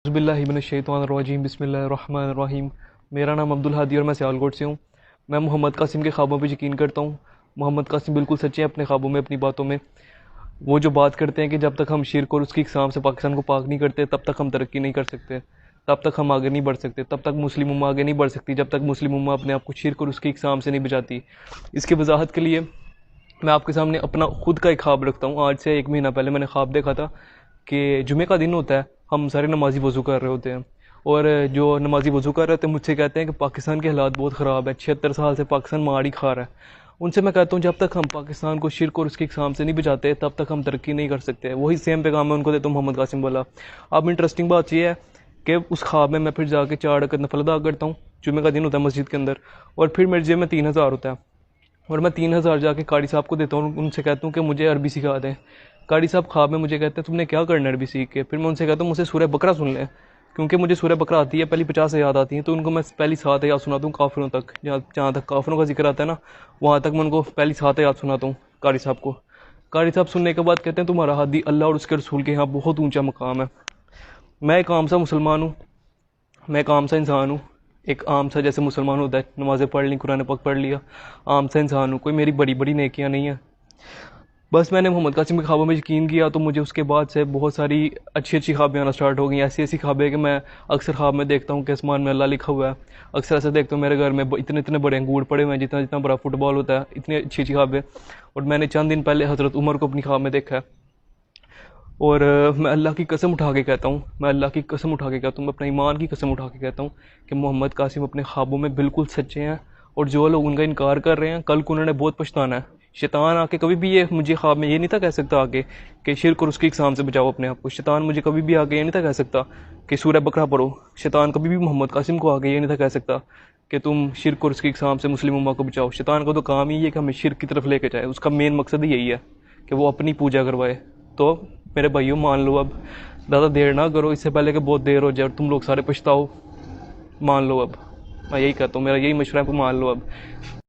اعوذ باللہ من الشیطان الرجیم، بسم اللہ الرحمن الرحیم۔ میرا نام عبدالہادی اور میں سیالکوٹ سے ہوں۔ میں محمد قاسم کے خوابوں پہ یقین کرتا ہوں۔ محمد قاسم بالکل سچے ہیں اپنے خوابوں میں، اپنی باتوں میں۔ وہ جو بات کرتے ہیں کہ جب تک ہم شرک اور اس کی اقسام سے پاکستان کو پاک نہیں کرتے تب تک ہم ترقی نہیں کر سکتے، تب تک ہم آگے نہیں بڑھ سکتے، تب تک مسلم امہ آگے نہیں بڑھ سکتی، جب تک مسلم امہ اپنے آپ کو شرک اور اس کی اقسام سے نہیں بچاتی۔ اس کی وضاحت کے لیے میں آپ کے سامنے اپنا خود کا ایک خواب رکھتا ہوں۔ آج سے 1 مہینہ پہلے میں نے خواب دیکھا تھا کہ جمعہ کا دن ہوتا ہے، ہم سارے نمازی وضو کر رہے ہوتے ہیں، اور جو نمازی وضو کر رہے ہوتے ہیں مجھ سے کہتے ہیں کہ پاکستان کے حالات بہت خراب ہیں، 76 سال سے پاکستان مار ہی کھا رہا ہے۔ ان سے میں کہتا ہوں جب تک ہم پاکستان کو شرک اور اس کی اقسام سے نہیں بچاتے تب تک ہم ترقی نہیں کر سکتے۔ وہی سیم پیغام میں ان کو دیتا ہوں محمد قاسم والا۔ اب انٹرسٹنگ بات یہ ہے کہ اس خواب میں پھر جا کے 4 رکعت نفل ادا کرتا ہوں، جمعہ کا دن ہوتا ہے مسجد کے اندر، اور پھر میرے جیب میں 3000 ہوتا ہے، اور میں 3000 جا کے قاری صاحب کو دیتا ہوں، ان سے کہتا ہوں کہ مجھے عربی سکھا دیں۔ قاری صاحب خواب میں مجھے کہتے ہیں تم نے کیا کرنا ہے عربی سیکھ کے؟ پھر میں ان سے کہتا ہوں مجھ سے سورہ بقرہ سن لیں، کیونکہ مجھے سورہ بقرہ آتی ہے، پہلی 50 آیات آتی ہیں، تو ان کو میں پہلی 7 آیات سناتا ہوں کافروں تک، جہاں تک کافروں کا ذکر آتا ہے نا وہاں تک میں ان کو پہلی 7 آیات سناتا ہوں قاری صاحب کو۔ قاری صاحب سننے کے بعد کہتے ہیں تمہارا ہادی اللہ اور اس کے رسول کے یہاں بہت اونچا مقام ہے۔ میں ایک عام سا مسلمان ہوں، میں ایک عام سا انسان ہوں، ایک عام سا جیسے مسلمان ہوتا ہے، نمازیں پڑھ لی، قرآن پاک پڑھ لیا، عام سا انسان ہوں، کوئی میری بڑی بڑی نیکیاں نہیں ہیں۔ بس میں نے محمد قاسم کے خوابوں میں یقین کیا تو مجھے اس کے بعد سے بہت ساری اچھی اچھی خوابیں آنا سٹارٹ ہو گئیں، ایسی ایسی خوابیں کہ میں اکثر خواب میں دیکھتا ہوں کہ آسمان میں اللہ لکھا ہوا ہے، اکثر ایسا دیکھتا ہوں میرے گھر میں اتنے اتنے بڑے انگور پڑے ہوئے ہیں جتنا جتنا بڑا فٹ بال ہوتا ہے، اتنی اچھی اچھی خوابیں۔ اور میں نے چند دن پہلے حضرت عمر کو اپنی خواب میں دیکھا ہے، اور میں اللہ کی قسم اٹھا کے کہتا ہوں، میں اللہ کی قسم اٹھا کے کہتا ہوں، میں اپنے ایمان کی قسم اٹھا کے کہتا ہوں کہ محمد قاسم اپنے خوابوں میں بالکل سچے ہیں، اور جو لوگ ان کا انکار کر رہے ہیں کل کو انہوں نے بہت پچھتانا ہے۔ شیطان آ کے کبھی بھی یہ مجھے خواب میں یہ نہیں تھا کہہ سکتا آگے کہ شرک اور اس کی اقسام سے بچاؤ اپنے آپ کو۔ شیطان مجھے کبھی بھی آگے یہ نہیں تھا کہہ سکتا کہ سورہ بقرہ پڑھو۔ شیطان کبھی بھی محمد قاسم کو آگے یہ نہیں تھا کہہ سکتا کہ تم شرک اور اس کی اقسام سے مسلم امہ کو بچاؤ۔ شیطان کا تو کام ہی ہے کہ ہمیں شرک کی طرف لے کے جائے، اس کا مین مقصد ہی یہی ہے کہ وہ اپنی پوجا کروائے۔ تو میرے بھائیوں مان لو، اب زیادہ دیر نہ کرو اس سے پہلے کہ بہت دیر ہو جائے اور تم لوگ سارے پچھتاؤ۔ مان لو اب، میں یہی کہتا ہوں، میرا یہی مشورہ ہے کہ مان لو اب۔